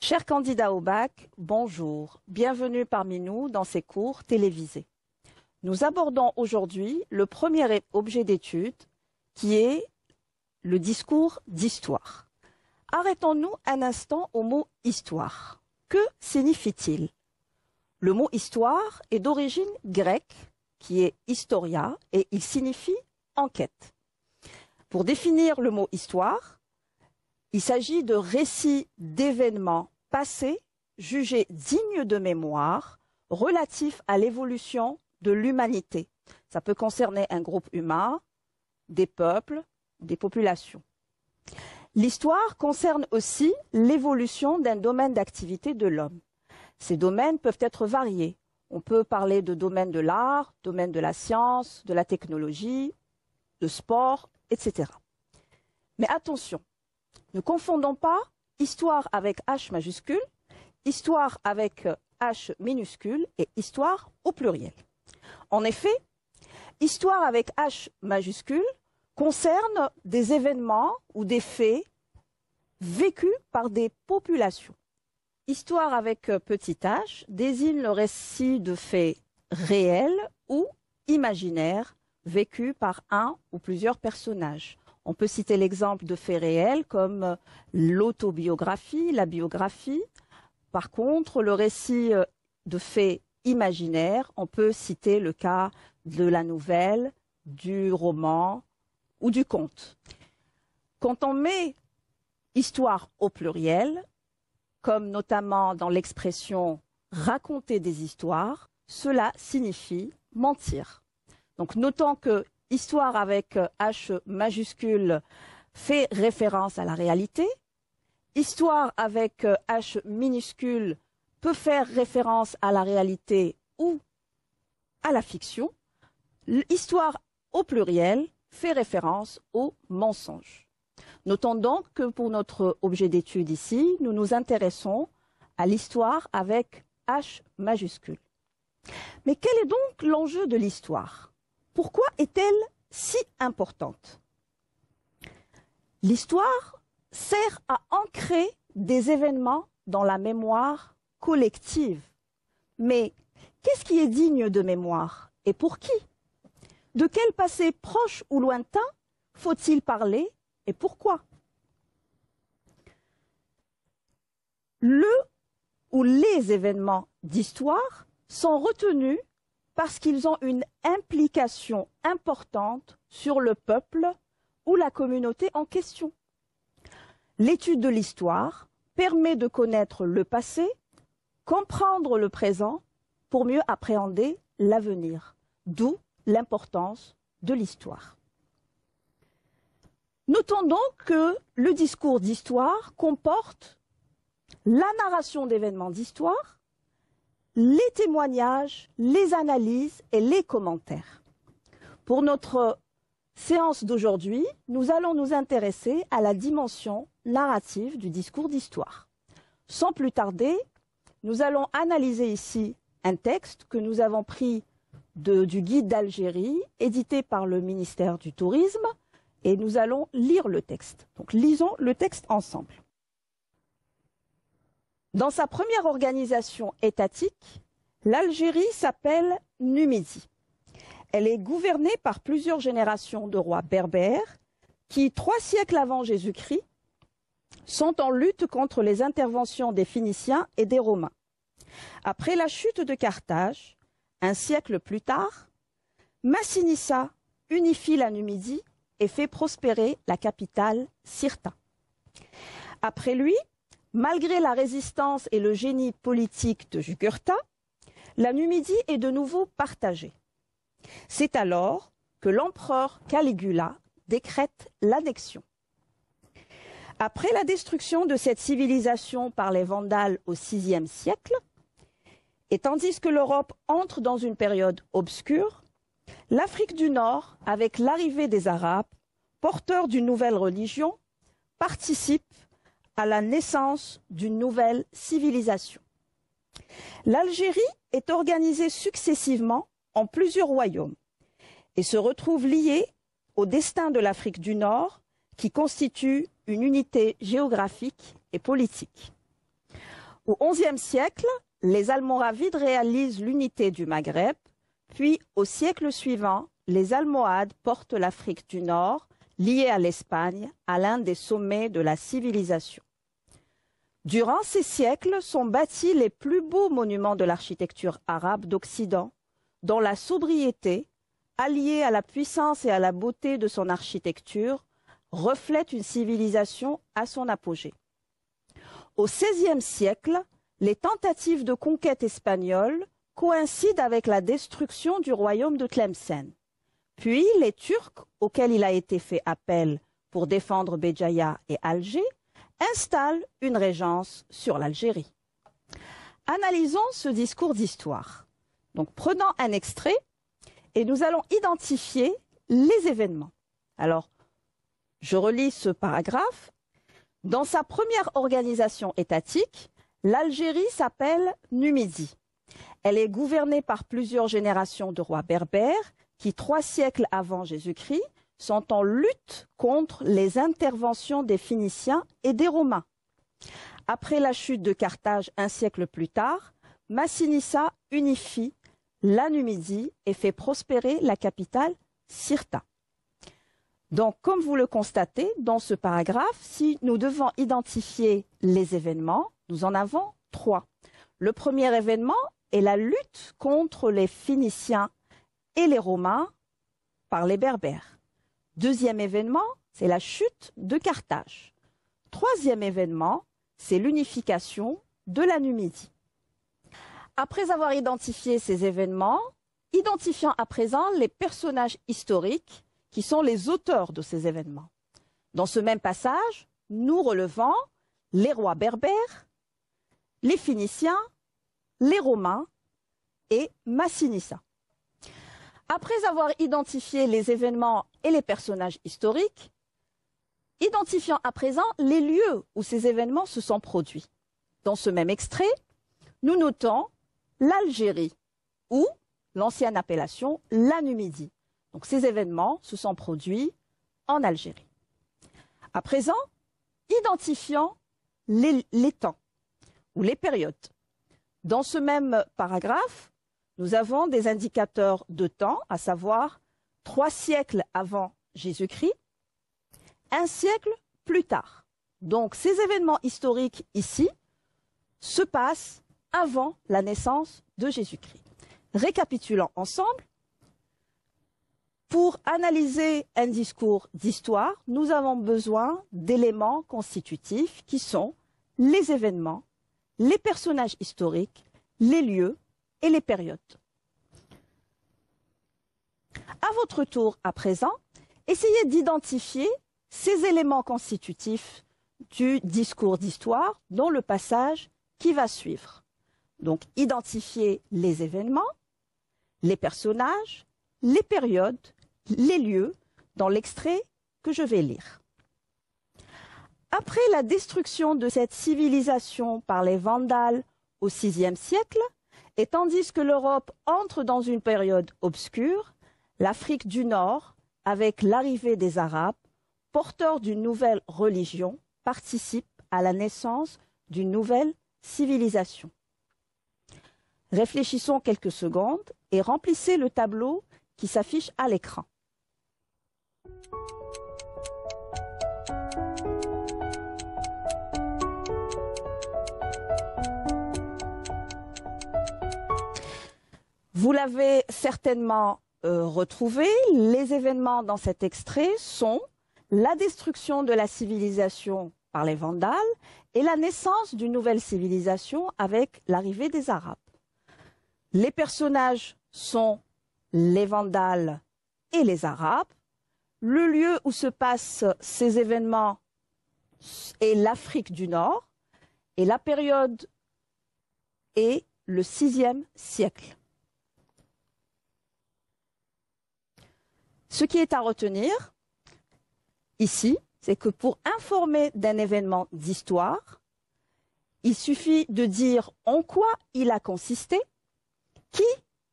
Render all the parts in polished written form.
Chers candidats au bac, bonjour. Bienvenue parmi nous dans ces cours télévisés. Nous abordons aujourd'hui le premier objet d'étude qui est le discours d'histoire. Arrêtons-nous un instant au mot « histoire ». Que signifie-t-il? Le mot « histoire » est d'origine grecque, qui est « historia » et il signifie « enquête ». Pour définir le mot « histoire », il s'agit de récits d'événements passés jugés dignes de mémoire relatifs à l'évolution de l'humanité. Ça peut concerner un groupe humain, des peuples, des populations. L'histoire concerne aussi l'évolution d'un domaine d'activité de l'homme. Ces domaines peuvent être variés. On peut parler de domaine de l'art, domaine de la science, de la technologie, de sport, etc. Mais attention, ne confondons pas histoire avec H majuscule, histoire avec H minuscule et histoire au pluriel. En effet, histoire avec H majuscule concerne des événements ou des faits vécus par des populations. Histoire avec petit h désigne le récit de faits réels ou imaginaires vécus par un ou plusieurs personnages. On peut citer l'exemple de faits réels comme l'autobiographie, la biographie. Par contre, le récit de faits imaginaires, on peut citer le cas de la nouvelle, du roman ou du conte. Quand on met histoire au pluriel, comme notamment dans l'expression « raconter des histoires », cela signifie mentir. Donc notons que histoire avec H majuscule fait référence à la réalité. Histoire avec H minuscule peut faire référence à la réalité ou à la fiction. Histoire au pluriel fait référence au mensonge. Notons donc que pour notre objet d'étude ici, nous nous intéressons à l'histoire avec H majuscule. Mais quel est donc l'enjeu de l'histoire? Pourquoi est-elle si importante? L'histoire sert à ancrer des événements dans la mémoire collective. Mais qu'est-ce qui est digne de mémoire et pour qui? De quel passé proche ou lointain faut-il parler et pourquoi? Le ou les événements d'histoire sont retenus parce qu'ils ont une implication importante sur le peuple ou la communauté en question. L'étude de l'histoire permet de connaître le passé, comprendre le présent pour mieux appréhender l'avenir, d'où l'importance de l'histoire. Notons donc que le discours d'histoire comporte la narration d'événements d'histoire, les témoignages, les analyses et les commentaires. Pour notre séance d'aujourd'hui, nous allons nous intéresser à la dimension narrative du discours d'histoire. Sans plus tarder, nous allons analyser ici un texte que nous avons pris du Guide d'Algérie, édité par le ministère du Tourisme, et nous allons lire le texte. Donc lisons le texte ensemble. Dans sa première organisation étatique, l'Algérie s'appelle Numidie. Elle est gouvernée par plusieurs générations de rois berbères qui, 3 siècles avant Jésus-Christ, sont en lutte contre les interventions des Phéniciens et des Romains. Après la chute de Carthage, un siècle plus tard, Massinissa unifie la Numidie et fait prospérer la capitale Cirta. Après lui, malgré la résistance et le génie politique de Jugurtha, la Numidie est de nouveau partagée. C'est alors que l'empereur Caligula décrète l'annexion. Après la destruction de cette civilisation par les Vandales au VIe siècle, et tandis que l'Europe entre dans une période obscure, l'Afrique du Nord, avec l'arrivée des Arabes, porteurs d'une nouvelle religion, participe à la naissance d'une nouvelle civilisation. L'Algérie est organisée successivement en plusieurs royaumes et se retrouve liée au destin de l'Afrique du Nord qui constitue une unité géographique et politique. Au XIe siècle, les Almoravides réalisent l'unité du Maghreb, puis au siècle suivant, les Almohades portent l'Afrique du Nord, liée à l'Espagne, à l'un des sommets de la civilisation. Durant ces siècles sont bâtis les plus beaux monuments de l'architecture arabe d'Occident, dont la sobriété, alliée à la puissance et à la beauté de son architecture, reflète une civilisation à son apogée. Au XVIe siècle, les tentatives de conquête espagnole coïncident avec la destruction du royaume de Tlemcen. Puis les Turcs, auxquels il a été fait appel pour défendre Béjaïa et Alger, installent une régence sur l'Algérie. Analysons ce discours d'histoire. Donc prenons un extrait et nous allons identifier les événements. Alors, je relis ce paragraphe. Dans sa première organisation étatique, l'Algérie s'appelle Numidie. Elle est gouvernée par plusieurs générations de rois berbères qui, 3 siècles avant Jésus-Christ, sont en lutte contre les interventions des Phéniciens et des Romains. Après la chute de Carthage 1 siècle plus tard, Massinissa unifie la Numidie et fait prospérer la capitale Cirta. Donc, comme vous le constatez dans ce paragraphe, si nous devons identifier les événements, nous en avons 3. Le premier événement est la lutte contre les Phéniciens et les Romains par les Berbères. Deuxième événement, c'est la chute de Carthage. Troisième événement, c'est l'unification de la Numidie. Après avoir identifié ces événements, identifions à présent les personnages historiques qui sont les auteurs de ces événements. Dans ce même passage, nous relevons les rois berbères, les Phéniciens, les Romains et Massinissa. Après avoir identifié les événements et les personnages historiques, identifions à présent les lieux où ces événements se sont produits. Dans ce même extrait, nous notons l'Algérie ou l'ancienne appellation la Numidie. Donc ces événements se sont produits en Algérie. À présent, identifions les temps ou les périodes. Dans ce même paragraphe, nous avons des indicateurs de temps, à savoir 3 siècles avant Jésus-Christ, 1 siècle plus tard. Donc ces événements historiques ici se passent avant la naissance de Jésus-Christ. Récapitulons ensemble. Pour analyser un discours d'histoire, nous avons besoin d'éléments constitutifs qui sont les événements, les personnages historiques, les lieux et les périodes. À votre tour, à présent, essayez d'identifier ces éléments constitutifs du discours d'histoire dans le passage qui va suivre. Donc, identifiez les événements, les personnages, les périodes, les lieux dans l'extrait que je vais lire. Après la destruction de cette civilisation par les Vandales au VIe siècle, et tandis que l'Europe entre dans une période obscure, l'Afrique du Nord, avec l'arrivée des Arabes, porteurs d'une nouvelle religion, participe à la naissance d'une nouvelle civilisation. Réfléchissons quelques secondes et remplissez le tableau qui s'affiche à l'écran. Vous l'avez certainement retrouvé, les événements dans cet extrait sont la destruction de la civilisation par les Vandales et la naissance d'une nouvelle civilisation avec l'arrivée des Arabes. Les personnages sont les Vandales et les Arabes. Le lieu où se passent ces événements est l'Afrique du Nord et la période est le VIe siècle. Ce qui est à retenir ici, c'est que pour informer d'un événement d'histoire, il suffit de dire en quoi il a consisté, qui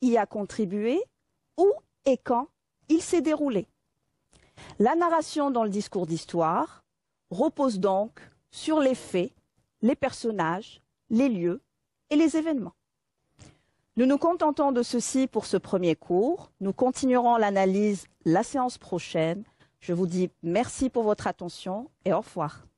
y a contribué, où et quand il s'est déroulé. La narration dans le discours d'histoire repose donc sur les faits, les personnages, les lieux et les événements. Nous nous contentons de ceci pour ce premier cours. Nous continuerons l'analyse la séance prochaine. Je vous dis merci pour votre attention et au revoir.